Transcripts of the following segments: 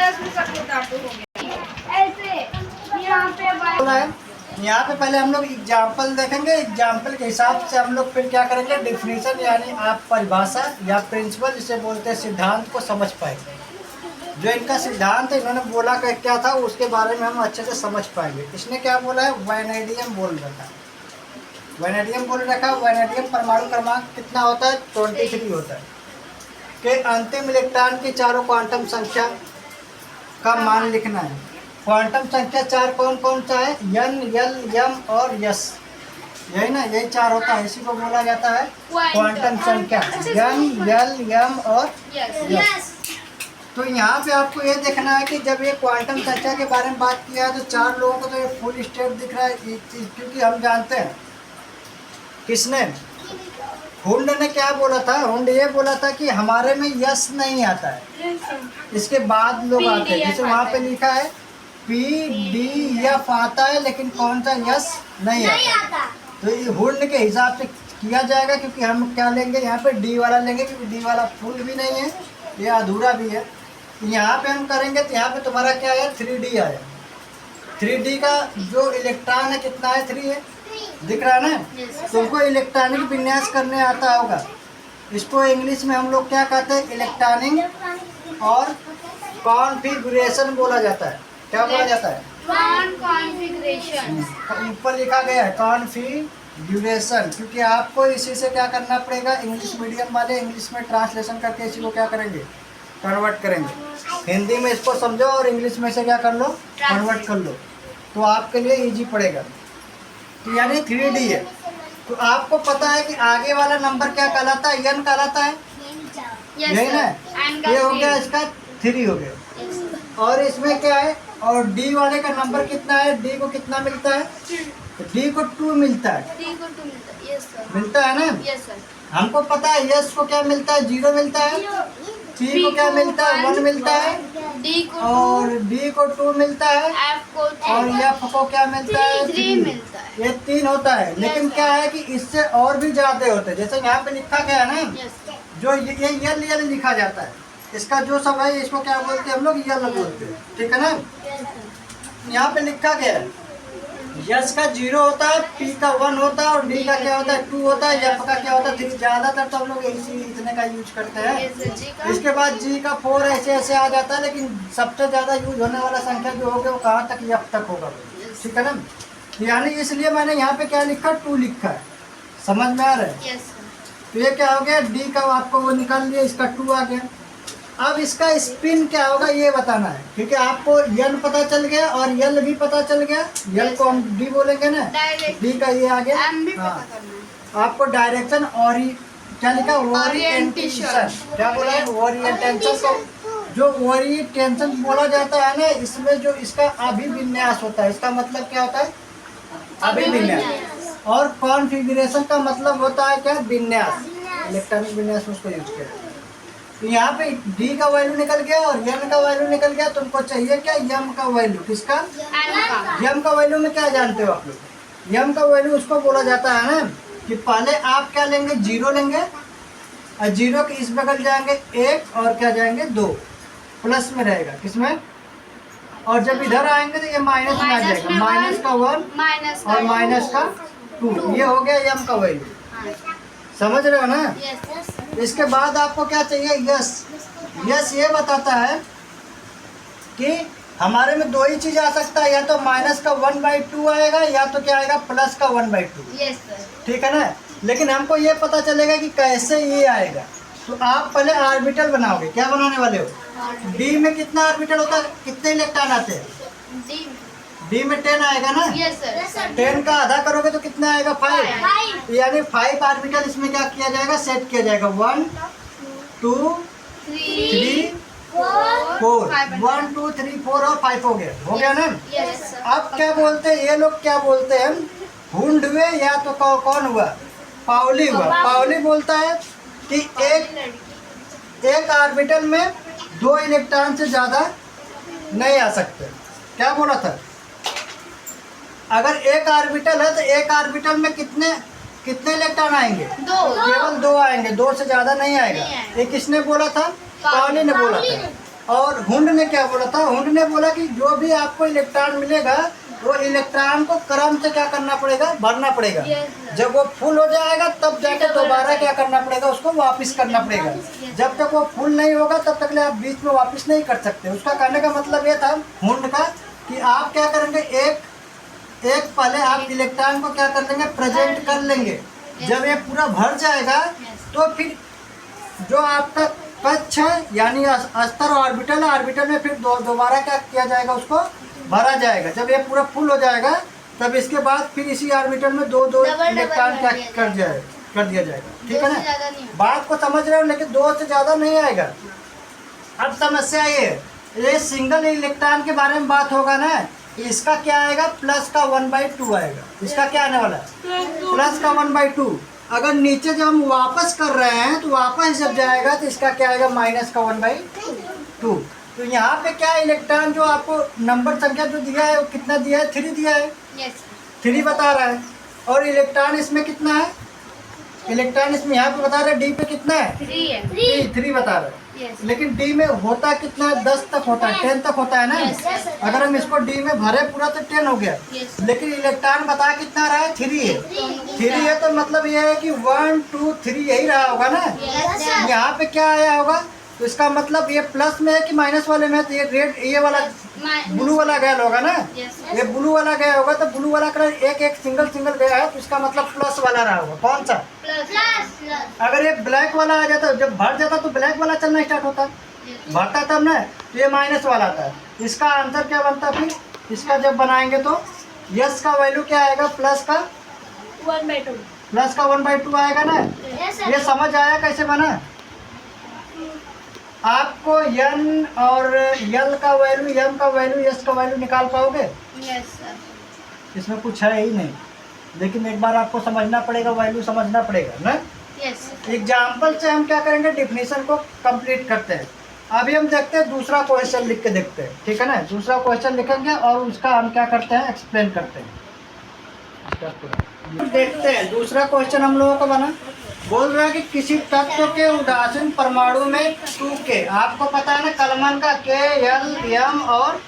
10 में सब कुछ हो गया ऐसे। यहाँ पे पहले हम लोग एग्जाम्पल देखेंगे, एग्जाम्पल के हिसाब से हम लोग फिर क्या करेंगे, डिफिनीशन यानी आप परिभाषा या प्रिंसिपल जिसे बोलते हैं सिद्धांत को समझ पाएंगे। जो इनका सिद्धांत है, इन्होंने बोला कि क्या था उसके बारे में हम अच्छे से समझ पाएंगे। इसने क्या बोला है, वैनेडियम बोल रखा है, वैनेडियम बोल रखा है। वैनेडियम परमाणु क्रमांक कितना होता है, 23 होता है। कि अंतिम इलेक्ट्रॉन की चारों क्वांटम संख्या का मान लिखना है। क्वांटम संख्या 4 कौन कौन सा है, एन, एल, एम और यस, यही ना, यही 4 होता है। इसी को बोला जाता है क्वांटम संख्या, एन, एल, एम और यस। तो यहाँ पे आपको ये देखना है कि जब ये क्वांटम संख्या के बारे में बात किया है तो 4 लोगों को तो ये फुल स्टेट दिख रहा है, क्योंकि हम जानते हैं किसने, हुंड ने क्या बोला था, हुंड ये बोला था कि हमारे में यस नहीं आता है, इसके बाद लोग आते हैं। जैसे वहाँ पे लिखा है पी डी एफ आता है, लेकिन कौन सा यस नहीं आता। तो ये हुंड के हिसाब से किया जाएगा, क्योंकि हम क्या लेंगे यहाँ पे, डी वाला लेंगे, क्योंकि डी वाला फुल भी नहीं है, ये अधूरा भी है। यहाँ पे हम करेंगे तो यहाँ पे तुम्हारा क्या है, 3D आया। 3D का जो इलेक्ट्रॉन है कितना है, 3 है, दिख रहा है ना। तुमको इलेक्ट्रॉनिक विन्यास करने आता होगा, इसको इंग्लिश में हम लोग क्या कहते हैं, इलेक्ट्रॉनिक और कॉन्फ़िगरेशन बोला जाता है। क्या बोला जाता है, कॉन्फ़िगरेशन। ऊपर लिखा गया है कॉन्फ़िगरेशन, क्योंकि आपको इसी से क्या करना पड़ेगा, इंग्लिश मीडियम वाले इंग्लिश में ट्रांसलेशन करके इसी को क्या करेंगे, कन्वर्ट करेंगे। हिंदी में इसको समझो और इंग्लिश में से क्या कर लो, कन्वर्ट कर लो, तो आपके लिए इजी पड़ेगा। तो यानी 3D है, तो आपको पता है कि आगे वाला नंबर क्या कहलाता है, एन कहलाता है, यही ना। ये हो गया, इसका 3 हो गया। और इसमें क्या है, और डी वाले का नंबर कितना है, डी को कितना मिलता है, डी को 2 मिलता है, मिलता है ना। हमको पता है यस को क्या मिलता है, 0 मिलता है, सी को क्या मिलता है, 1 मिलता है, और डी को 2 मिलता है, और एफ को क्या मिलता है, 3 मिलता है। ये 3 होता है, लेकिन क्या है कि इससे और भी ज्यादा होते हैं। जैसे यहाँ पे लिखा गया है ना, जो ये यल लिखा जाता है, इसका जो सब है इसको क्या बोलते हैं हम लोग, यल बोलते हैं, ठीक है ना। यहाँ पे लिखा गया है यस का 0 होता है, पी का 1 होता है, और डी का क्या होता है, 2 होता है, एफ का क्या होता है, 3। ज्यादातर तो हम लोग इतने का यूज करते हैं। इसके बाद जी का 4 ऐसे ऐसे आ जाता है, लेकिन सबसे ज्यादा यूज होने वाला संख्या जो होगा वो कहाँ तक, एफ तक होगा, ठीक है ना। यानी इसलिए मैंने यहाँ पे क्या लिखा, 2 लिखा है, समझ में आ रहा है। तो ये क्या हो गया, डी का आपको वो निकाल लिया, इसका 2 आ गया। अब इसका स्पिन क्या होगा ये बताना है, क्योंकि आपको यल पता चल गया और यल भी पता चल गया। यल को हम डी बोलेंगे ना, डी का ये आ गया। हाँ, आपको डायरेक्शन और क्या लिखा, ओरिएंटेशन, क्या बोला है, ओरिएंटेशन को जो ओरिएंटेशन बोला जाता है ना, इसमें जो इसका अभिविन्यास होता है, इसका मतलब क्या होता है, अभिविन्यास। और कॉन्फ़िगरेशन का मतलब होता है क्या, विन्यास, इलेक्ट्रॉनिक विन्यास में उसको यूज किया। तो यहाँ पे डी का वैल्यू निकल गया और एन का वैल्यू निकल गया। तुमको चाहिए क्या, एम का वैल्यू, किसका, एम का वैल्यू में क्या जानते हो आप लोग, एम का वैल्यू उसको बोला जाता है ना कि पहले आप क्या लेंगे, 0 लेंगे, और 0 के इस बगल जाएंगे 1 और क्या जाएंगे 2, प्लस में रहेगा किसमें, और जब इधर आएंगे तो ये माइनस में आ जाएगा, माइनस का 1 और माइनस का 2, ये हो गया एम का वैल्यू। समझ रहे हो ना। इसके बाद आपको क्या चाहिए, यस। यस ये बताता है कि हमारे में 2 ही चीज आ सकता है, या तो माइनस का 1/2 आएगा, या तो क्या आएगा, प्लस का 1/2, ठीक है ना। लेकिन हमको ये पता चलेगा कि कैसे ये आएगा। तो आप पहले ऑर्बिटल बनाओगे, क्या बनाने वाले हो, डी में कितना ऑर्बिटल होता है, कितने इलेक्ट्रॉन आते हैं, डी में 10 आएगा ना। 10 का आधा करोगे तो कितना आएगा, 5। यानी 5 ऑर्बिटल इसमें क्या किया जाएगा, सेट किया जाएगा, 1 2 3 4, 1 2 3 4 और 5 हो गया ना। अब क्या बोलते हैं ये लोग, क्या बोलते हैं, हुंड हुए या तो कौन हुआ, पाउली हुआ। पाउली बोलता है कि एक ऑर्बिटल में 2 इलेक्ट्रॉन से ज्यादा नहीं आ सकते। क्या बोला था, अगर एक ऑर्बिटल है तो एक ऑर्बिटल में कितने इलेक्ट्रॉन आएंगे, 2, केवल 2 आएंगे, 2 से ज्यादा नहीं आएगा। ये किसने बोला था, पाउली ने बोला था। और हुंड ने क्या बोला था? हुंड ने बोला कि जो भी आपको इलेक्ट्रॉन मिलेगा वो इलेक्ट्रॉन को क्रम से क्या करना पड़ेगा? भरना पड़ेगा। जब वो फुल हो जाएगा तब जाके दोबारा क्या करना पड़ेगा? उसको वापस करना पड़ेगा। जब तक वो फुल नहीं होगा तब तक आप बीच में वापस नहीं कर सकते। उसका कहने का मतलब ये था हुंड का कि आप क्या करेंगे, एक पहले आप इलेक्ट्रॉन को क्या कर लेंगे? प्रेजेंट कर लेंगे। जब ये पूरा भर जाएगा तो फिर जो आपका कक्ष है यानी अस्तर ऑर्बिटल है, ऑर्बिटल में फिर दोबारा क्या किया जाएगा? उसको भरा जाएगा। जब ये पूरा फुल हो जाएगा तब इसके बाद फिर इसी ऑर्बिटल में दो इलेक्ट्रॉन क्या कर दिया जाएगा। ठीक है ना? बात को समझ रहे हो? लेकिन 2 से ज़्यादा नहीं आएगा। अब समस्या ये सिंगल इलेक्ट्रॉन के बारे में बात होगा ना, इसका क्या आएगा? प्लस का 1/2 आएगा। इसका क्या आने वाला है? प्लस का 1/2। अगर नीचे जब हम वापस कर रहे हैं तो वापस जब जाएगा तो इसका क्या आएगा? माइनस का 1/2। तो यहाँ पे क्या इलेक्ट्रॉन जो आपको नंबर संख्या जो दिया है वो कितना दिया है? 3 दिया है। 3 बता रहा है। और इलेक्ट्रॉन इसमें कितना है? इलेक्ट्रॉन इसमें यहाँ पे बता रहा है डी पे कितना है? 3 बता रहा है। लेकिन डी में होता कितना है? 10 तक होता है, 10 तक होता है ना। अगर हम इसको डी में भरे पूरा तो 10 हो गया। लेकिन इलेक्ट्रॉन बता कितना रहा है? 3 है। 3 है तो मतलब ये है कि 1 2 3 यही रहा होगा ना। यहाँ पे क्या आया होगा? तो इसका मतलब ये प्लस में है कि माइनस वाले में? तो ये रेड ये वाला ब्लू वाला गया होगा ना। ये ब्लू वाला गया होगा तो ब्लू वाला कलर एक सिंगल गया है तो इसका मतलब प्लस वाला रहा होगा। कौन सा? अगर ये ब्लैक वाला आ जाता, जब भर जाता तो ब्लैक वाला चलना स्टार्ट होता, भरता तब ना। तो ये माइनस वाला था। इसका आंसर क्या बनता? फिर इसका जब बनाएंगे तो यस का वैल्यू क्या आएगा? प्लस का 1/2। प्लस का 1/2 आएगा ना। ये समझ आया कैसे बना? आपको यन और यल का वैल्यू, यम का वैल्यू, यस का वैल्यू निकाल पाओगे? इसमें कुछ है ही नहीं, लेकिन एक बार आपको समझना पड़ेगा, वैल्यू समझना पड़ेगा ना। एग्जाम्पल से हम क्या करेंगे? डिफिनीशन को कंप्लीट करते हैं। अभी हम देखते हैं दूसरा क्वेश्चन लिख के देखते हैं। ठीक है ना? दूसरा क्वेश्चन लिखेंगे और उसका हम क्या करते हैं? एक्सप्लेन करते हैं। देखते हैं दूसरा क्वेश्चन हम लोगों का बना। बोल रहा है कि किसी तत्व के उदासीन परमाणु में 2K, आपको पता है ना कलमन का K, L, M और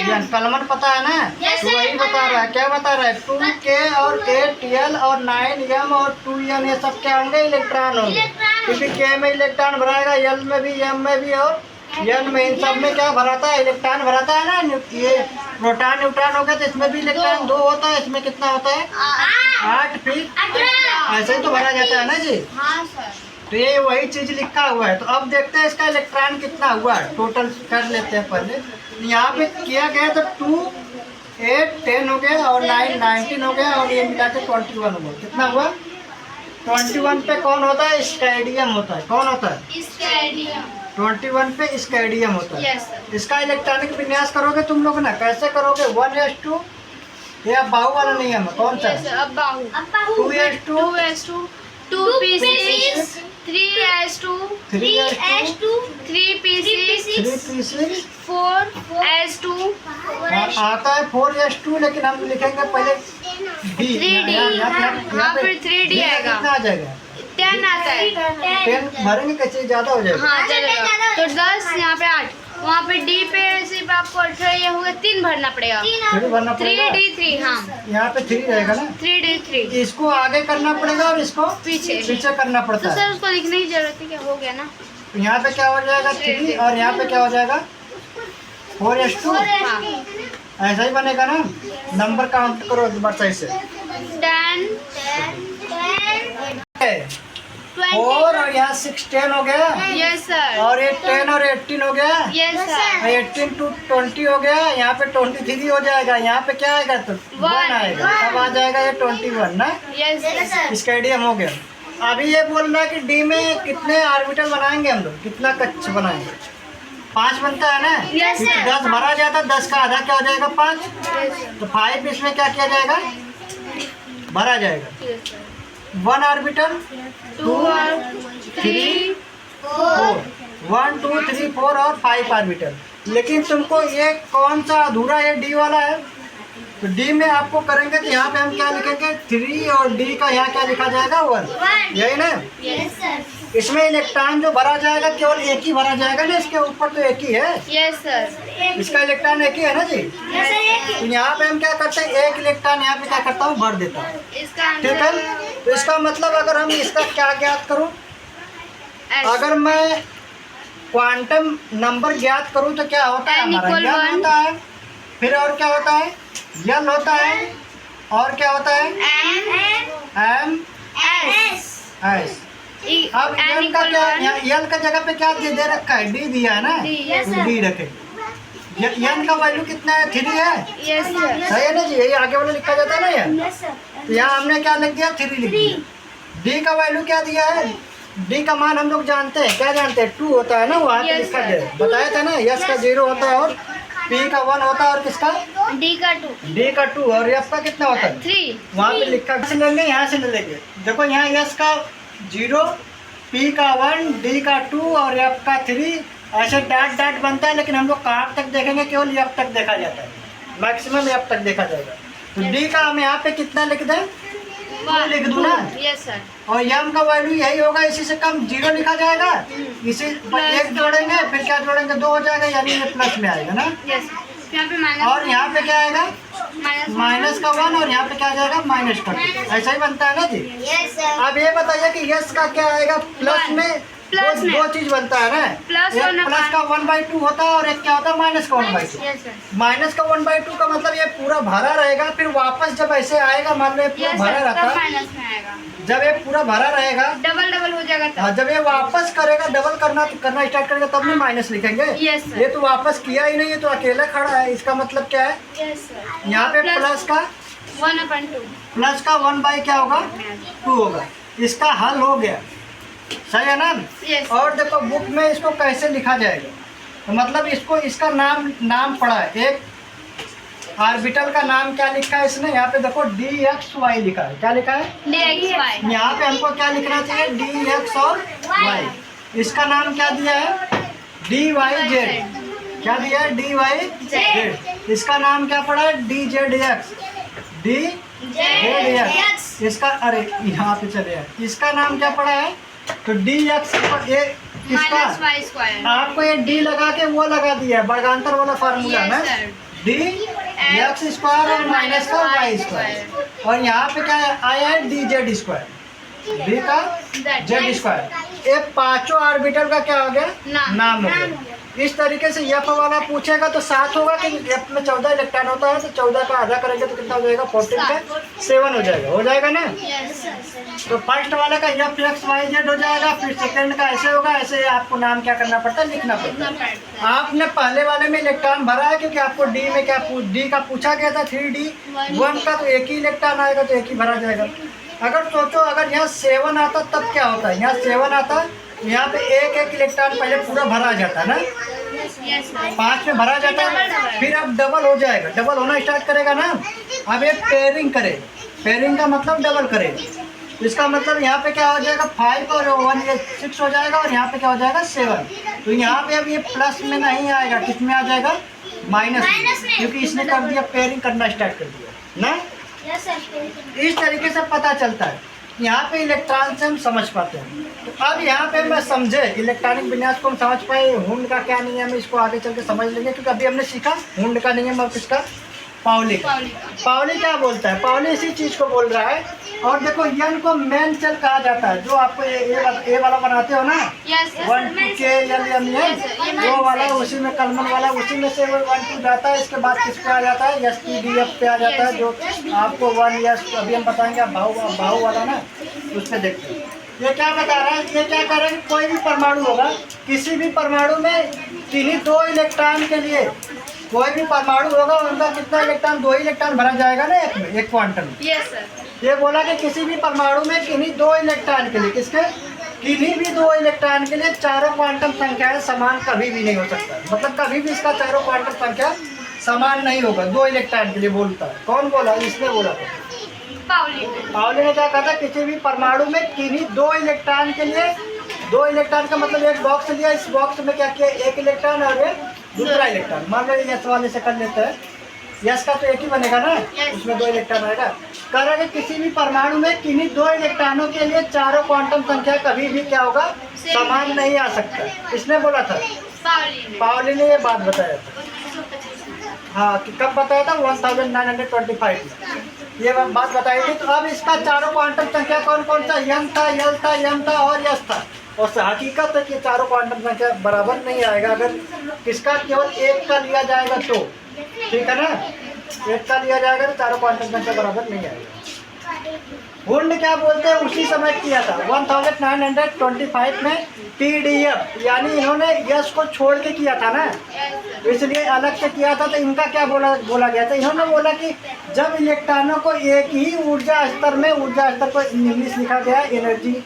N, कलमन पता है ना। तो वही बता रहा है। क्या बता रहा है? 2K और 8L और 9M और 2N ये सब क्या होंगे? इलेक्ट्रॉन होंगे। क्योंकि K में इलेक्ट्रॉन भराएगा, L में भी, M में भी और N में, इन सब में क्या भराता है? इलेक्ट्रॉन भराता है ना। ये प्रोटॉन न्यूट्रॉन हो गया तो इसमें भी इलेक्ट्रॉन 2 होता है। इसमें कितना होता है? 8 फिर ऐसे ही तो भरा जाता है ना जी। हाँ सर। तो ये वही चीज लिखा हुआ है। तो अब देखते हैं इसका इलेक्ट्रॉन कितना हुआ है, टोटल कर लेते हैं पहले। यहाँ पे किया गया तो 2 8 10 हो गया और 9 19 हो गया और ये मिला के 21 हो गया। कितना हुआ? 21 पे कौन होता है? स्कैंडियम होता है। कौन होता है? स्कैंडियम। 21 पे स्कैंडियम होता है। Yes, sir. इसका इलेक्ट्रॉनिक विन्यास करोगे तुम लोग ना, कैसे करोगे? 1s2 या बाहु वाला नियम है। कौन सा? अब बाहु। 2s2 2s2 2p6 3s2 3s2 3p6 3p6 4s2 आता है 4s2, लेकिन हम लिखेंगे पहले d। 3d। हाँ फिर 3d आएगा। कितना आ जाएगा? 10 आता है। 10 भरेंगे कैसे? ज़्यादा हो जाएगा। हाँ चलेगा। तो 10 यहाँ पे 8, वहाँ पे डी पे सिर्फ आपको 18 ये होगा, 3 भरना पड़ेगा। 3 भरना पड़ेगा। 3d3 हाँ यहाँ पे 3 रहेगा ना। 3d3 इसको आगे करना पड़ेगा और इसको पीछे करना तो पड़ता सर है। उसको लिखने की जरूरत है क्या? हो गया ना। तो यहाँ पे क्या हो जाएगा? 3 और यहाँ पे क्या हो जाएगा? 4s2। हाँ ऐसा ही बनेगा ना। नंबर काउंट करो एक बार सही से। 10 4 और यहाँ 6 10 हो गया यस सर। और ये 10 और 18 हो गया। Yes sir. 18 to 20 हो गया। यहाँ पे 23 हो जाएगा। यहाँ पे क्या आएगा? तो 1 आएगा। अब आ जाएगा ये 21 ना। Yes sir. स्कैंडियम हो गया। अभी ये बोल रहा है कि डी में कितने ऑर्बिटल बनाएंगे हम लोग? कितना कक्ष बनाएंगे? 5 बनता है ना। Yes, sir. 10 भरा जाता, 10 का आधा क्या हो जाएगा? 5। तो 5 इसमें क्या किया जाएगा? भरा जाएगा। 1 ऑर्बिटल 2 3 4 1 2 3 4 और 5 ऑर्बिटल। लेकिन तुमको ये कौन सा अधूरा है? डी वाला है। तो डी में आपको करेंगे तो यहाँ पे हम क्या लिखेंगे? 3 और डी का यहाँ क्या लिखा जाएगा? 1। यही ना। Yes sir. इसमें इलेक्ट्रॉन जो भरा जाएगा केवल एक ही भरा जाएगा ना, इसके ऊपर तो एक ही है, यस सर। इसका इलेक्ट्रॉन एक ही है ना जी। तो यहाँ पे हम क्या करते हैं, एक इलेक्ट्रॉन यहाँ पे क्या करता हूँ, भर देता हूँ, इसका ठीक है। तो इसका मतलब अगर हम इसका क्या ज्ञात करूँ, अगर मैं क्वांटम नंबर ज्ञात करूँ तो क्या होता है, हमारा ज्ञात होता है, फिर और क्या होता है, यल होता है, और क्या होता है, एम एस। अब यल का क्या, यल का जगह पे क्या दे रखा है, डी दिया है ना, तो डी रखेंगे। यल का वैल्यू कितना है, 3 है, यस सर। सही है ना जी, यही आगे वाला लिखा जाता है ना यार। तो यहाँ हमने क्या लिख दिया, 3 लिख दिया। डी का वैल्यू क्या दिया है, डी का मान हम लोग जानते हैं, क्या जानते हैं, 2 होता है ना, वहाँ पे लिखा गया बताया था ना, यस का 0 होता है और पी का 1 होता है और किसका, डी का 2, डी का 2 और एफ का कितना होता है, 3। वहाँ पे लिखा से लेंगे, यहाँ से ले लेंगे। देखो यहाँ यस का 0, पी का 1, डी का 2 और एफ का 3, ऐसे डॉट डॉट बनता है, लेकिन हम लोग कहाँ तक देखेंगे, केवल एफ तक देखा जाता है, मैक्सिमम एफ तक देखा जाएगा। तो डी का हम यहाँ पे कितना लिख दें, लिख दूँ ना, यस सर। और एम का वैल्यू यही होगा, इसी से कम 0 लिखा जाएगा, इसी एक जोड़ेंगे, फिर क्या जोड़ेंगे, 2 हो जाएगा, यानी ये प्लस में आएगा ना, यस। यहाँ पे माइनस, और यहाँ पे क्या आएगा, माइनस का 1 और यहाँ पे क्या आ जाएगा, माइनस का 2, ऐसा ही बनता है ना जी। Yes sir. अब ये बताइए कि यस का क्या आएगा, प्लस में दो चीज बनता है ना, प्लस एक प्लस का 1/2 होता है और एक क्या होता है, माइनस का 1/2। Yes sir. माइनस का 1/2 का मतलब ये पूरा भरा रहेगा, फिर वापस जब ऐसे आएगा, मान लो ये पूरा भरा रहता है, माइनस में आएगा, जब ये पूरा भरा रहेगा डबल डबल हो जाएगा तब। हाँ, जब ये वापस करेगा, डबल करना स्टार्ट करेगा, तब नहीं माइनस लिखेंगे। Yes sir. ये तो वापस किया ही नहीं है, तो अकेला खड़ा है, इसका मतलब क्या है, यस सर। यहाँ पे प्लस का 1/2, प्लस का 1 बाई क्या होगा, 2 होगा, इसका हल हो गया, सही है ना। यस। और देखो बुक में इसको कैसे लिखा जाएगा, तो मतलब इसको इसका नाम पड़ा है, एक ऑर्बिटल का नाम क्या लिखा है इसने, यहाँ पे देखो dxy लिखा है, क्या लिखा है, dxy। यहाँ पे हमको क्या लिखना चाहिए, dx और y। इसका नाम क्या दिया है, dyz, क्या दिया है, dyz। इसका नाम क्या पड़ा है, dzx, dzx। इसका अरे यहाँ पे चले आए, इसका नाम क्या पड़ा है, तो dx इसका आपको ये d लगा के वो लगा दिया है, वर्गांतर वाला फार्मूला ना, डी एक्स स्क्वायर और माइनस का वाई स्क्वायर, और यहाँ पे क्या आया है, डी जेड स्क्वायर, डी का जेड स्क्वायर। ये पांचों ऑर्बिटल का क्या हो गया, नाम हो गया। इस तरीके से एफ वाला पूछेगा तो 7 होगा, कि एफ में 14 इलेक्ट्रॉन होता है, तो 14 का आधा करेंगे तो कितना हो जाएगा, 14 का 7 हो जाएगा ना। तो फर्स्ट वाले का एफ एक्स वाई जेड हो जाएगा, फिर सेकंड का ऐसे होगा, ऐसे आपको नाम क्या करना पड़ता है, लिखना पड़ता है। आपने पहले वाले में इलेक्ट्रॉन भरा है, क्योंकि आपको डी में क्या डी का पूछा गया था, 3d1 का, तो एक ही इलेक्ट्रॉन आएगा, तो एक ही भरा जाएगा। अगर सोचो अगर यहाँ 7 आता तब क्या होता है, यहाँ 7 आता, यहाँ पे एक इलेक्ट्रॉन पहले पूरा भरा जाता है ना, 5 में भरा जाता है, फिर अब डबल हो जाएगा, डबल होना स्टार्ट करेगा ना। अब ये पेयरिंग करे, पेयरिंग का मतलब डबल करे, इसका मतलब यहाँ पे क्या हो जाएगा, 5 और 1 ये 6 हो जाएगा, और यहाँ पे क्या हो जाएगा, 7। तो यहाँ पे अब ये प्लस में नहीं आएगा, किस में आ जाएगा, माइनस में, क्योंकि इसने कर दिया, पेयरिंग करना स्टार्ट कर दिया ना। इस तरीके से पता चलता है, यहाँ पे इलेक्ट्रॉन से हम समझ पाते हैं। तो अब यहाँ पे मैं समझे इलेक्ट्रॉनिक विन्यास को हम समझ पाए, हुंड का क्या नियम है, इसको आगे चल के समझ लेंगे, क्योंकि अभी हमने सीखा हुंड का नियम और किसका, पाउली का। पाउली क्या बोलता है, पाउली इसी चीज को बोल रहा है। और देखो यन को मेन चल कहा जाता है, जो आपको ए वाला बनाते हो ना, 1 2 के एल वो वाला, उसी में कलमन वाला, उसी में से 1 2 जाता है। इसके बाद किस पे आ जाता है, एस टी डी एफ पे आ जाता है, जो आपको 1 यस अभी हम बताएंगे, भाव वाला ना, उस पर देखते हैं। ये क्या बता रहा है, ये क्या कर रहे हैं, कोई भी परमाणु होगा, किसी भी परमाणु में किन्हीं 2 इलेक्ट्रॉन के लिए, कोई भी परमाणु होगा उनका कितना इलेक्ट्रॉन, 2 इलेक्ट्रॉन भरा जाएगा ना एक में, एक क्वांटम में। Yes sir. ये बोला कि किसी भी परमाणु में किन्हीं 2 इलेक्ट्रॉन के लिए, किसके, किन्हीं भी 2 इलेक्ट्रॉन के लिए चारों क्वांटम संख्याएं समान कभी भी नहीं हो सकता, मतलब कभी भी इसका चारों क्वांटम संख्या समान नहीं होगा। 2 इलेक्ट्रॉन के लिए बोलता है, कौन बोला, इसने बोला था, पाउली ने क्या कहा था, किसी भी परमाणु में किन्हीं 2 इलेक्ट्रॉन के लिए, 2 इलेक्ट्रॉन का मतलब एक बॉक्स लिया, इस बॉक्स में क्या किया, एक इलेक्ट्रॉन और एक दूसरा इलेक्ट्रॉन, मान लो इस वाले से कर लेते हैं, यस का तो एक ही बनेगा ना, उसमें 2 इलेक्ट्रॉन आएगा। कह रहा है कि किसी भी परमाणु में किन्हीं 2 इलेक्ट्रॉनों के लिए चारों क्वांटम संख्या कभी भी क्या होगा, समान नहीं आ सकता। किसने बोला था? पाउली ने ये बात बताया था। हाँ, कि कब बताया था? 1925 में ये बात बताई थी। तो अब इसका चारों क्वांटम संख्या कौन कौन सा? यम था, यल था, यम था और यस था। और हकीकत है कि चारों क्वांटम संख्या बराबर नहीं आएगा अगर किसका केवल एक का लिया जाएगा तो, ठीक है ना, एक का लिया जाएगा तो चारों क्वांटम संख्या बराबर नहीं आएगा। वुंड क्या बोलते हैं, उसी समय किया था 1925 में PDF, यानी इन्होंने यस को छोड़ के किया था ना, इसलिए अलग से किया था। तो इनका क्या बोला गया था, इन्होंने बोला कि जब इलेक्ट्रॉनों को एक ही ऊर्जा स्तर में, ऊर्जा स्तर को इंग्लिश लिखा गया एनर्जी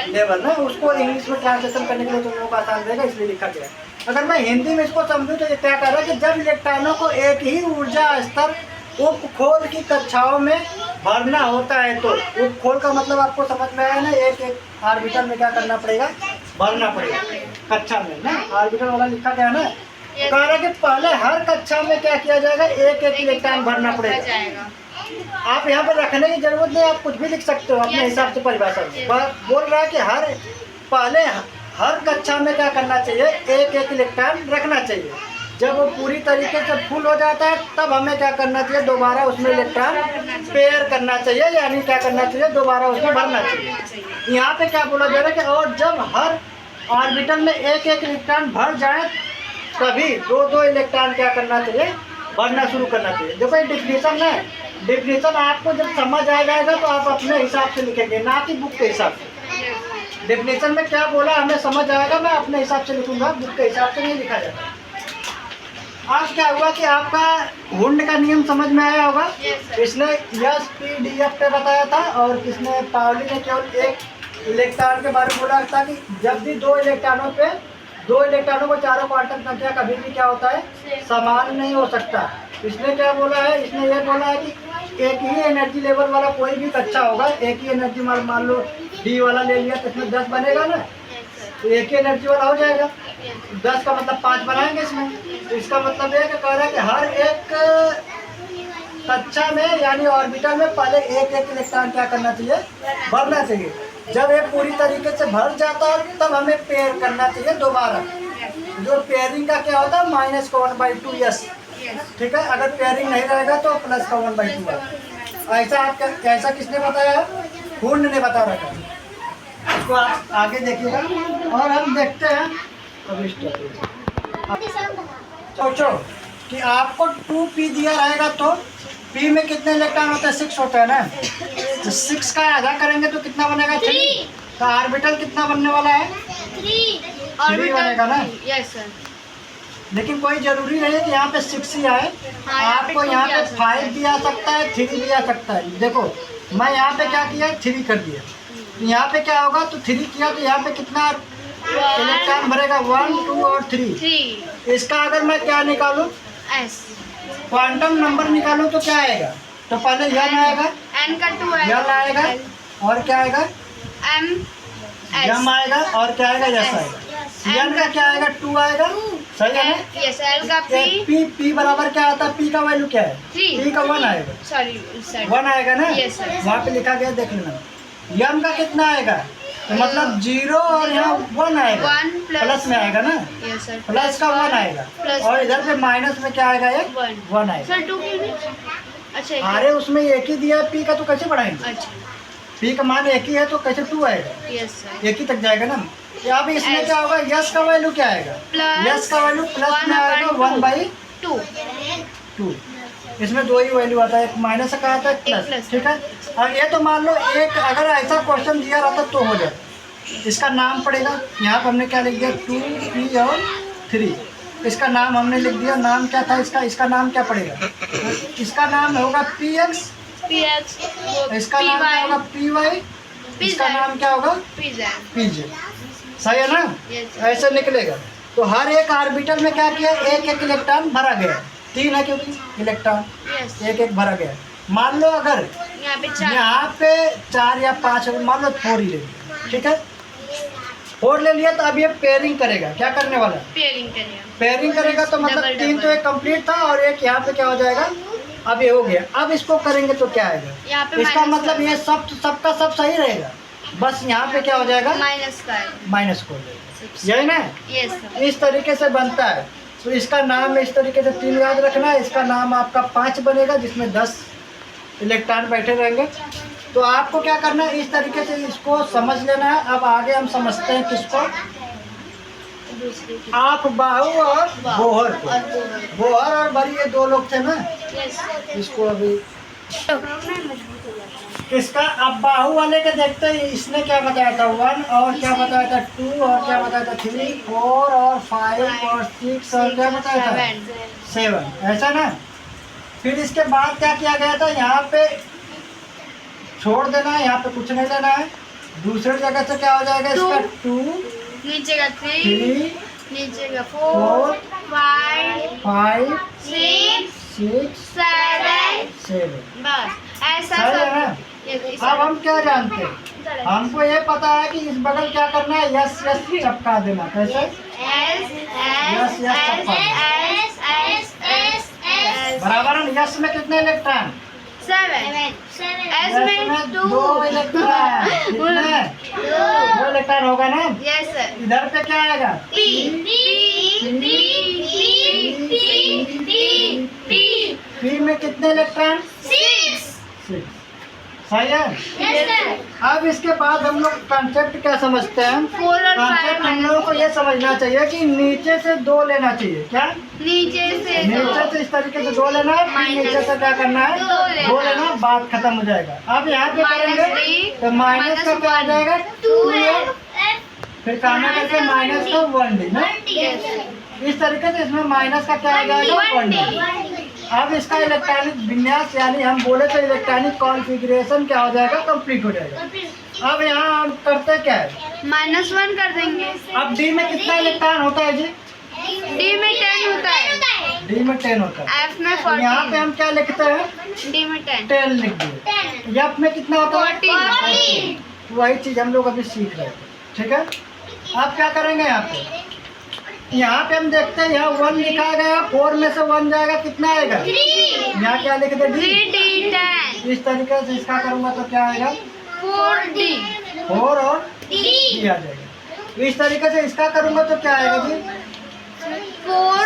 लेवल ना, उसको इंग्लिश में ट्रांसलेशन करने के लिए तुम लोगों को आसान रहेगा इसलिए लिखा गया। अगर मैं हिंदी में इसको समझूं तो ये क्या कह रहा है कि जब इलेक्ट्रॉनों को एक ही ऊर्जा स्तर उपखोल की कक्षाओं में भरना होता है, तो उपखोल का मतलब आपको समझ में आया ना, एक एक ऑर्बिटल में क्या करना पड़ेगा, भरना पड़ेगा कक्षा में ना, ऑर्बिटल वाला लिखा गया ना। कह रहा है कि पहले हर कक्षा में क्या किया जाएगा, एक एक इलेक्ट्रॉन भरना पड़ेगा। आप यहाँ पर रखने की जरूरत नहीं, आप कुछ भी लिख सकते हो अपने हिसाब से परिभाषा में। बोल रहा है कि पहले हर कक्षा में क्या करना चाहिए, एक एक इलेक्ट्रॉन रखना चाहिए। जब वो पूरी तरीके से फुल हो जाता है तब हमें क्या करना चाहिए, दोबारा उसमें इलेक्ट्रॉन पेयर करना चाहिए, यानी क्या करना चाहिए, दोबारा उसमें भरना चाहिए। यहाँ पे क्या बोला जा रहा है कि और जब हर ऑर्बिटल में एक एक इलेक्ट्रॉन भर जाए तभी 2-2 इलेक्ट्रॉन क्या करना चाहिए, भरना शुरू करना चाहिए। देखो ये डिफिनीशन है, डिफिनीशन आपको जब समझ आ जाएगा तो आप अपने हिसाब से लिखेंगे, ना कि बुक के हिसाब से। डिफिनीशन में क्या बोला हमें समझ आएगा, मैं अपने हिसाब से लिखूंगा, बुक के हिसाब से नहीं लिखा जाता। आज क्या हुआ कि आपका वुंड का नियम समझ में आया होगा। इसने PDF पे बताया था और किसने, पाउली ने केवल एक इलेक्ट्रॉन के बारे में बोला था कि जब भी 2 इलेक्ट्रॉनों को चारों क्वांटम संख्या कभी भी क्या होता है, समान नहीं हो सकता। इसने क्या बोला है, इसने ये बोला है कि एक ही एनर्जी लेवल वाला कोई भी कक्षा होगा, एक ही एनर्जी मान लो D वाला ले लिया तो इसमें 10 बनेगा ना, तो एक ही एनर्जी वाला हो जाएगा। 10 का मतलब 5 बनाएंगे इसमें, तो इसका मतलब ये कह रहा है कि हर एक कक्षा में यानी ऑर्बिटल में पहले एक एक इलेक्ट्रॉन क्या करना चाहिए, भरना चाहिए। जब ये पूरी तरीके से भर जाता है तब हमें पेयर करना चाहिए दोबारा। जो पेयरिंग का क्या होता है, -1/2 यस, ठीक है। अगर पेयरिंग नहीं रहेगा तो +1/2। ऐसा किसने बताया, वुंड ने बता रखा है। इसको आप आगे देखिएगा और हम देखते हैं। सोचो कि आपको 2p दिया रहेगा तो p में कितने इलेक्ट्रॉन होते हैं, 6 होते हैं ना, तो 6 का आधा करेंगे तो कितना बनेगा, 3। तो ऑर्बिटल कितना बनने वाला है, 3 बनेगा ना। Yes sir. लेकिन कोई जरूरी नहीं है कि यहाँ पे 6 ही आए, आपको यहाँ पे 5 भी आ सकता है, 3 भी आ सकता है। देखो मैं यहाँ पे क्या किया, 3 कर दिया। यहाँ पे क्या होगा, तो 3 किया तो यहाँ पे कितना इलेक्ट्रॉन भरेगा, 1, 2 और 3। इसका अगर मैं क्या निकालूं, क्वांटम नंबर निकालूं तो क्या आएगा, तो पहले n आएगा, n का 2 l आएगा और क्या आएगा, m आएगा और क्या आएगा, s आएगा। n का क्या आएगा, 2 आएगा, सही है ना। यस, l का p बराबर क्या आता है, p का वैल्यू क्या है, 3, p का 1 आएगा, सॉरी 1 आएगा ना। Yes, sir. वहाँ पे लिखा गया देख लेना। m का कितना आएगा, तो मतलब 0 और यहाँ 1 आएगा, 1 प्लस में आएगा ना, यस सर, प्लस का 1 आएगा प्लस और इधर पे माइनस में क्या आएगा, ये 1 आएगा। सर 2 क्यों नहीं, अच्छा अरे उसमें एक ही दिया है, p का तो कैसे बढ़ाएंगे, अच्छा p का मान एक ही है तो कैसे 2 आएगा, यस सर। एक ही तक जाएगा ना। तो अब इसमें क्या होगा, यस का वैल्यू क्या आएगा, यस का वैल्यू प्लस में आएगा 1/2। इसमें 2 ही वैल्यू आता है, एक माइनस का आता है प्लस, ठीक है। और ये तो मान लो एक अगर ऐसा क्वेश्चन दिया रहता तो हो जाए। इसका नाम पड़ेगा, यहाँ पर हमने क्या लिख दिया, 2p और 3। इसका नाम हमने लिख दिया, नाम क्या था इसका नाम क्या पड़ेगा, इसका नाम होगा px, इसका नाम क्या होगा py, इसका नाम क्या होगा pz, सही है ना। ऐसे निकलेगा। तो हर एक ऑर्बिटल में क्या किया, एक एक इलेक्ट्रॉन भरा गया, 3 है क्योंकि इलेक्ट्रॉन, एक एक भरा गया। मान लो अगर यहाँ पे 4 या 5, मान लो 4 ही ले लिया, ठीक है, 4 ले लिया तो अब ये पेयरिंग करेगा, क्या करने वाला है, पेयरिंग करेगा। पेयरिंग करेगा तो मतलब डबल, 3 तो एक कंप्लीट था और एक यहाँ पे क्या हो जाएगा, अब ये हो गया। अब इसको करेंगे तो क्या आएगा, यहाँ पे इसका माइनस मतलब ये सबका सब सही रहेगा, बस यहाँ पे क्या हो जाएगा, माइनस का है। माइनस को हो जाएगा, यही ना। Yes sir. इस तरीके से बनता है। तो इसका नाम इस तरीके से 3 याद रखना है, इसका नाम आपका 5 बनेगा जिसमें 10 इलेक्ट्रॉन बैठे रहेंगे। तो आपको क्या करना है, इस तरीके से इसको समझ लेना है। अब आगे हम समझते हैं किसको, आप बाहु और बोहर को। बोहर और बरी ये 2 लोग थे ना, इसको अभी इसका अब बाहु वाले के देखते हैं, इसने क्या बताया था 1 और क्या बताया था 2 और क्या बताया था 3 4 और 5 और 6 और क्या बताया था 7, ऐसा ना। फिर इसके बाद क्या किया गया था, यहाँ पे छोड़ देना है, यहाँ पे कुछ नहीं लेना है। दूसरी जगह से क्या हो जाएगा, इसका 2 नीचे का 3 3 नीचे का 4 5 5 6 6 7 बस ऐसा सही है ना। सब। अब हम क्या जानते हैं, हमको ये पता है कि इस बगल क्या करना है, यस यस चपका देना। कैसे, यस यस चपका बराबर है। यस में कितने इलेक्ट्रॉन, 7 एस यस में में 2 2 इलेक्ट्रॉन, कितने 2 इलेक्ट्रॉन होगा ना। Yes sir. इधर पे क्या आएगा, पी में कितने इलेक्ट्रॉन, 6, सही है। अब इसके बाद हम लोग कॉन्सेप्ट क्या समझते हैं, 4 और 5 कॉन्सेप्ट हम लोगों को ये समझना चाहिए कि नीचे से 2 लेना चाहिए। क्या, नीचे से नीचे से इस तरीके से 2 लेना है, फिर नीचे से क्या करना है, 2 लेना, बात खत्म हो जाएगा। अब यहाँ पे करेंगे तो माइनस का क्या आ जाएगा 2, फिर काना करके माइनस का 1D ना। इस तरीके से इसमें माइनस का क्या आ जाएगा 1D। अब इसका इलेक्ट्रॉनिक विन्यास यानी हम बोले तो इलेक्ट्रॉनिक कॉन्फ़िगरेशन क्या हो जाएगा, कंप्लीट हो जाएगा। अब यहाँ हम करते क्या है, -1 कर देंगे। अब डी में कितना इलेक्ट्रॉन होता है जी, डी में 10 होता है, डी में 10 होता है। एफ में तो यहाँ पे 14, हम क्या लिखते हैं, डी में 10 10 लिख दिए। एफ में कितना होता है 14। वही चीज हम लोग अभी सीख रहे थे, ठीक है। अब क्या करेंगे, यहाँ पे हम देखते हैं, यहाँ 1 लिखा गया, 4 में से 1 जाएगा, कितना आएगा, यहाँ क्या लिख दे 3D10 इस तरीके से इसका करूँगा तो क्या आएगा 4D 4 और D आ जाएगा। इस तरीके से इसका करूँगा तो क्या आएगा जी,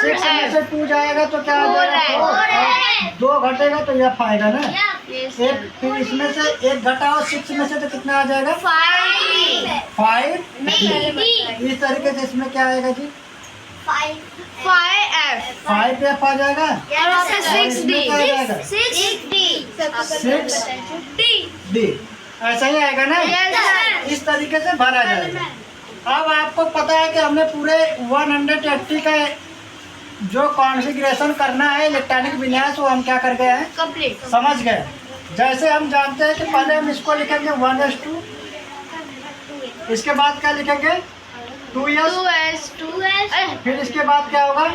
6 में से 2 जाएगा तो क्या आ जाएगा 4, 2 घटेगा तो F आएगा ना। एक फिर इसमें से 1 घटाओ 6 में से तो कितना आ जाएगा 5। इस तरीके से इसमें क्या आएगा जी 5F 5F आ जाएगा, और वहाँ पे 6D 6D ऐसा ही आएगा ना। Yes, sir. इस तरीके से भरा जाएगा। अब आपको पता है कि हमने पूरे 180 का जो कॉन्फ़िगरेशन करना है इलेक्ट्रॉनिक विन्यास, वो हम क्या कर गए हैं, कंप्लीट। समझ गए। जैसे हम जानते हैं कि पहले हम इसको लिखेंगे 1s2, इसके बाद क्या लिखेंगे 2s, 2S फिर इसके बाद क्या होगा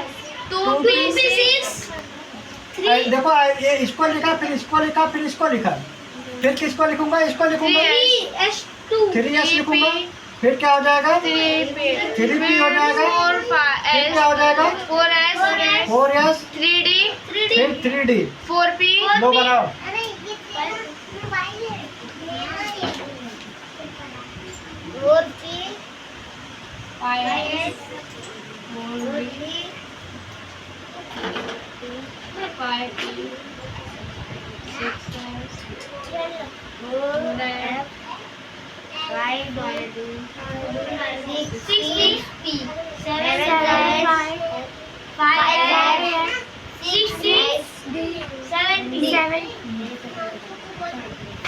2P6 देखो ये इसको लिखा, फिर इसको लिखा, फिर इसको लिखा, फिर किसको लिखूंगा, इसको लिखूंगा 3s लिखूंगा, फिर क्या हो जाएगा 3P हो जाएगा, फिर क्या हो जाएगा 4s, 3D फिर 3D, 4P लो बनाओ।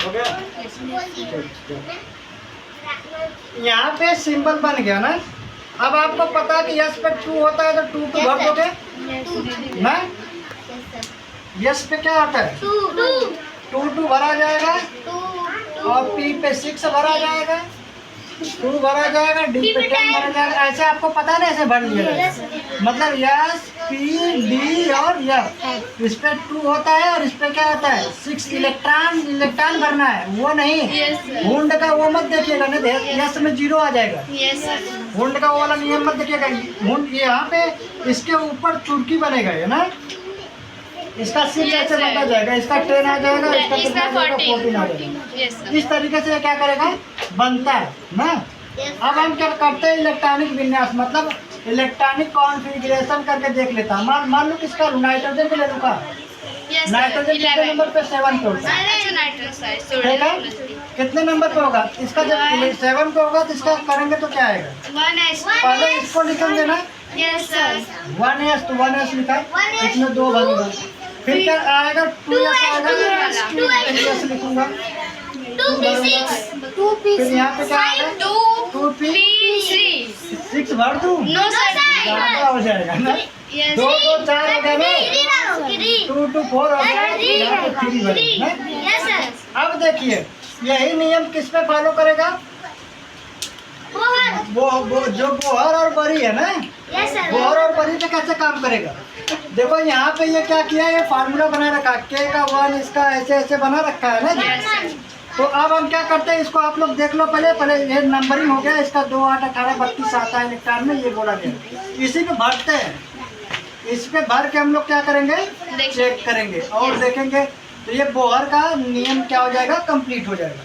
हो गया, यहाँ पे सिंबल बन गया ना। अब आपको पता है कि यस पे 2 होता है तो 2 भर दोगे ना, यस पे क्या होता है 2 भरा जाएगा और पी पे 6 भरा जाएगा। 2 भरा जाएगा, डी पे 10 भरा जाएगा। ऐसे आपको पता नहीं, ऐसे भर लिया जाएगा। मतलब यस, पी, डी और एफ, इस पे 2 होता है और इस पे क्या होता है 6 इलेक्ट्रॉन भरना है, वो नहीं। Yes, sir. हुंड का वो मत देखिएगा ना, यस में 0 आ जाएगा। Yes sir. हुंड का वो वाला नियम मत देखिएगा। हुंड यहाँ पे इसके ऊपर चुटकी बनेगा, है ना, इसका 6 Yes, ऐसे sir. बनता जाएगा, इसका 10 आ जाएगा, इसका इसका कितना आ जाएगा 14 आ 14 जाएगा। Yes sir. इस तरीके से ये क्या करेगा, बनता है ना। अब हम क्या करते हैं, इलेक्ट्रॉनिक विन्यास मतलब इलेक्ट्रॉनिक कॉन्फ़िगरेशन करके देख लेता हूँ। मान लो किसका नाइट्रोजन के ले लूँगा, यस सर। नाइट्रोजन कितने नंबर पे 7 पे होता है, अच्छा नाइट्रोजन सर, ठीक सोडियम है, प्लस कितने नंबर पे होगा इसका, जब 7 पे होगा तो इसका करेंगे तो क्या आएगा, 1s। पहले इसको लिखेंगे ना, यस सर। 1s तो 1s लिखा, इसमें 2 भरूंगा, फिर क्या आएगा 2s आएगा, 2s लिखूंगा, 2 भरूंगा, फिर यहाँ पे क्या आएगा 2p 6 भर दूँ, नो सर। ज़्यादा हो जाएगा ना, यस 2 2 4 हो गया ना, 2 2 4 हो गया, यहाँ पे 3 भरेंगे ना। अब देखिए यही नियम किस पे फॉलो करेगा, वो जो बोहर और बरी है ना, बोहर और बरी पे कैसे काम करेगा। देखो यहाँ पे ये क्या किया, ये फार्मूला बना रखा, के का 1 इसका ऐसे ऐसे बना रखा है ना जी। तो अब हम क्या करते हैं, इसको आप लोग देख लो, पहले ये नंबरिंग हो गया, इसका 2 8 18 32 आता है इलेक्ट्रॉन में, ये बोला गया, इसी पे भरते हैं, इस पे भर के हम लोग क्या करेंगे, चेक करेंगे और देखेंगे, तो ये बोहर का नियम क्या हो जाएगा, कंप्लीट हो जाएगा।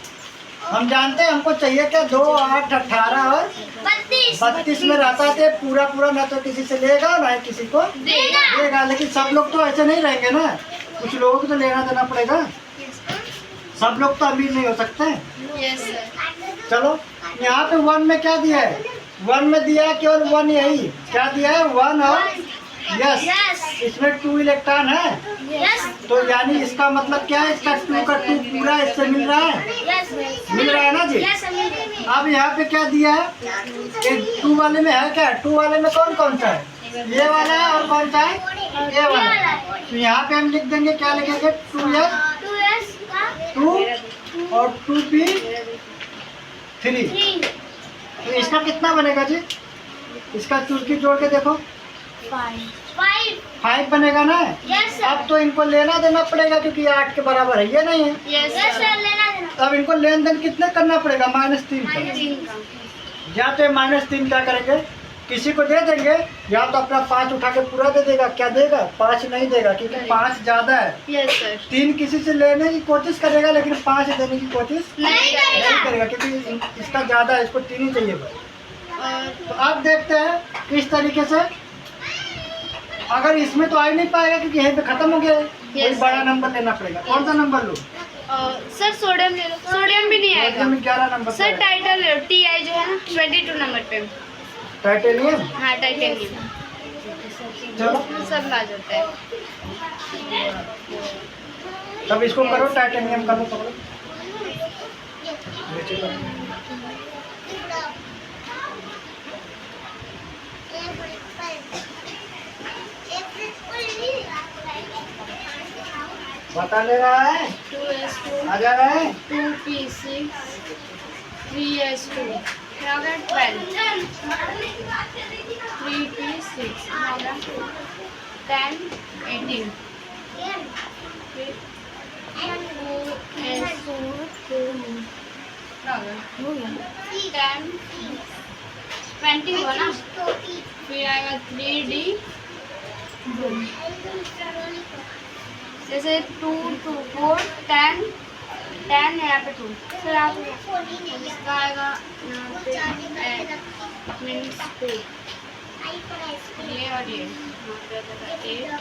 हम जानते हैं हमको चाहिए क्या, 2 8 18 और 32 में रहता है, पूरा ना तो किसी से लेगा ना ही किसी को देगा, लेकिन सब लोग तो ऐसे नहीं रहेंगे ना, कुछ लोगों को तो लेना देना पड़ेगा, सब लोग तो अमीर नहीं हो सकते। Yes sir. चलो यहाँ पे 1 में क्या दिया है, 1 में दिया है केवल 1, यही क्या दिया है 1 और यस, इसमें 2 इलेक्ट्रॉन है, तो यानी इसका मतलब क्या है, इसका 2 का 2 पूरा इससे मिल रहा है ना जी। अब यहाँ पे क्या दिया है, 2 वाले में है क्या, 2 वाले में कौन कौन सा है, ये वाला है और कौन सा है, ये वाला है। तो यहाँ पे हम लिख देंगे, क्या लिखेंगे 2s 2 और 2p 3। तो इसका कितना बनेगा जी, इसका चुटकी जोड़ के देखो 5 बनेगा ना। अब तो इनको लेना देना पड़ेगा क्योंकि ये 8 के बराबर है, ये नहीं है। अब इनको लेन देन कितने करना पड़ेगा, -3 का। या तो -3 क्या करेंगे, किसी को दे देंगे, या तो अपना 5 उठा के पूरा दे देगा, क्या देगा 5 नहीं देगा क्योंकि 5 ज़्यादा है। Yes sir. 3 किसी से लेने की कोशिश करेगा लेकिन 5 देने की कोशिश नहीं करेगा क्योंकि इसका ज़्यादा है, इसको 3 ही चाहिए बस। तो अब देखते हैं किस तरीके से, अगर इसमें तो आ ही नहीं पाएगा क्योंकि यहीं पे खत्म हो गया है, कोई बड़ा नंबर लेना पड़ेगा। कौन सा नंबर लो, सर सोडियम ले लो, सोडियम भी नहीं आएगा 11 नंबर सर। टाइटल ले लो, TI जो है ना 22 नंबर पे। टाइटेनियम। हाँ टाइटेनियम, चलो सब ला जाता है। तब इसको करो, टाइटेनियम का लो, पकड़ो नीचे करो। बता ले रहा है, 2s2 आ जा रहा है 2p6 3s2 12 3p6 10 18 10 20 हुआ ना, फिर आएगा 3d, जैसे 2 2 4 10 10 है यहाँ पे 2, फिर आप इसका आएगा यहाँ पे मीन्स 2, ये और ये 8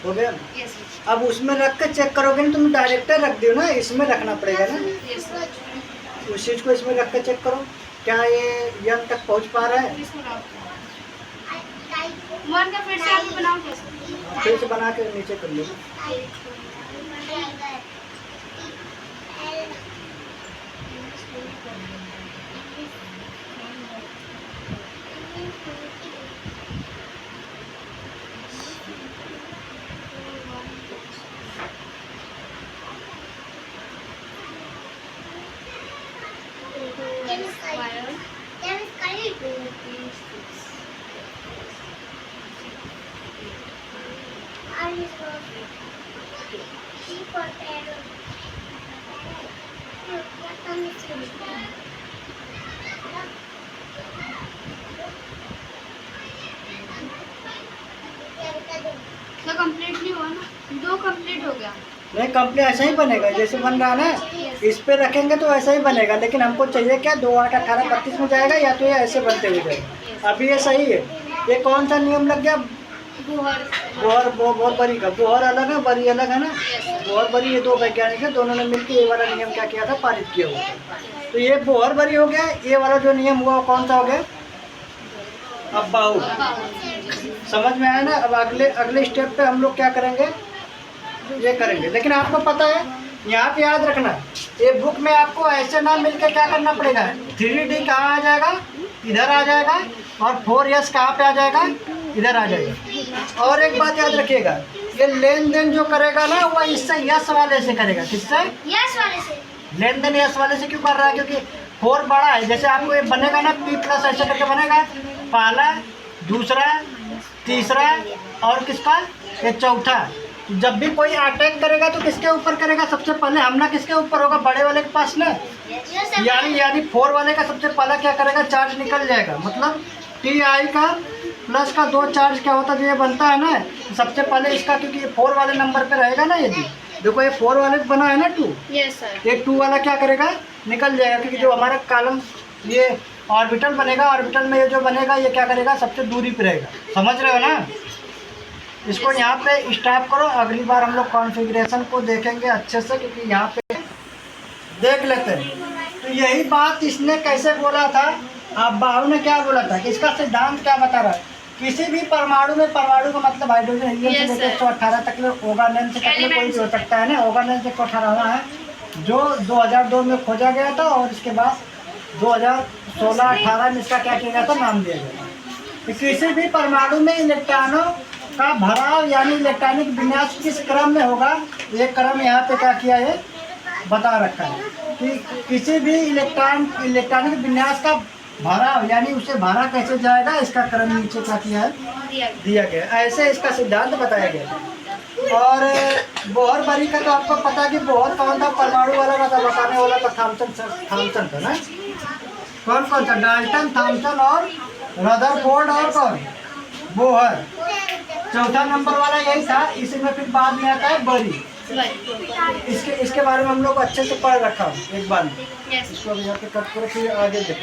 हो गया। यस अब उसमें रख के चेक करोगे ना, तुम डायरेक्टर रख दियो ना, इसमें रखना पड़ेगा ना, यस उस चीज़ को इसमें रख के चेक करो क्या ये यंग तक पहुंच पा रहा है। वन का फिर से आप बनाओ कैसे, फिर से बना के नीचे कर लो। तो कंप्लीट नहीं हुआ ना, 2 कंप्लीट हो गया। नहीं कंप्लीट ऐसा ही बनेगा जैसे बन रहा ना, इस पे रखेंगे तो ऐसा ही बनेगा, लेकिन हमको चाहिए क्या 2 8 18 32 में जाएगा या तो ये ऐसे बनते हुए जाएगा। अभी ये सही है। ये कौन सा नियम लग गया? बोहर बहुत बड़ी का। बोहर अलग है, बरी अलग है ना। बोहर बरी ये 2 वैज्ञानिक है, दोनों ने मिलकर ये वाला नियम क्या किया था, पारित किया हुआ था। तो ये बोहर बरी हो गया। ये वाला जो नियम हुआ वो कौन सा हो गया? अब बाहु। समझ में आया ना। अब अगले स्टेप पे हम लोग क्या करेंगे, ये करेंगे। लेकिन आपको पता है यहाँ पे याद रखना, ये बुक में आपको ऐसे ना मिलकर क्या करना पड़ेगा, 3D कहाँ आ जाएगा, इधर आ जाएगा, और 4S कहाँ पे आ जाएगा, इधर आ जाएगा। और एक बात याद रखिएगा, ये लेन देन जो करेगा ना वो इससे यस वाले से करेगा। किससे? यस वाले से। लेन देन यस वाले से क्यों कर रहा है? क्योंकि 4 बड़ा है। जैसे आपको ये बनेगा ना P+ ऐसे करके बनेगा, पहला, दूसरा, तीसरा और किसका, ये चौथा। जब भी कोई अटैक करेगा तो किसके ऊपर करेगा? सबसे पहले हमला किसके ऊपर होगा? बड़े वाले के पास ना। यानी 4 वाले का सबसे पहला क्या करेगा, चार्ज निकल जाएगा। मतलब TI का प्लस का 2 चार्ज क्या होता है जो ये बनता है ना, सबसे पहले इसका, क्योंकि ये 4 वाले नंबर पे रहेगा ना। यदि देखो ये 4 वाले पे बना है ना 2, यस सर, ये 2 वाला क्या करेगा, निकल जाएगा। क्योंकि जो हमारा कॉलम ये ऑर्बिटल बनेगा, ऑर्बिटल में ये जो बनेगा ये क्या करेगा, सबसे दूरी पे रहेगा। समझ रहे हो ना। इसको यहाँ पे स्टॉप करो। अगली बार हम लोग कॉन्फ़िगरेशन को देखेंगे अच्छे से, क्योंकि यहाँ पे देख लेते हैं। तो यही बात इसने कैसे बोला था, अब बाहु ने क्या बोला था कि इसका सिद्धांत क्या बता रहा है, किसी भी परमाणु में, परमाणु का मतलब हाइड्रोजन हीलियम से लेकर 118 तक, ऑर्गेनेल से तक कोई भी हो सकता है ना। ऑर्गेनेल से 118 है जो 2002 में खोजा गया था, और इसके बाद 2016-18 में इसका क्या किया गया था, नाम दिया गया। तो किसी भी परमाणु में इलेक्ट्रॉनों का भराव यानी इलेक्ट्रॉनिक विन्यास किस क्रम में होगा, ये क्रम यहाँ पे क्या किया है, बता रखा है कि किसी भी इलेक्ट्रॉनिक विन्यास का भराव यानी उसे भरा कैसे जाएगा, इसका क्रम नीचे क्या किया है, दिया गया। ऐसे इसका सिद्धांत बताया गया। और बोहर बरी का तो आपको पता है कि बोहर कौन था, परमाणु वाला का था, बताने वाला था थॉमसन था ना। कौन था, डाल्टन, थॉमसन और रदरफोर्ड और कौन, बोहर। चौथा नंबर वाला यही था। इसी में फिर बाद में आता है बरी। इसके बारे में हम लोग अच्छे से पढ़ रखा एक बार। इसको अभी जाके कट करो, फिर आगे देखो।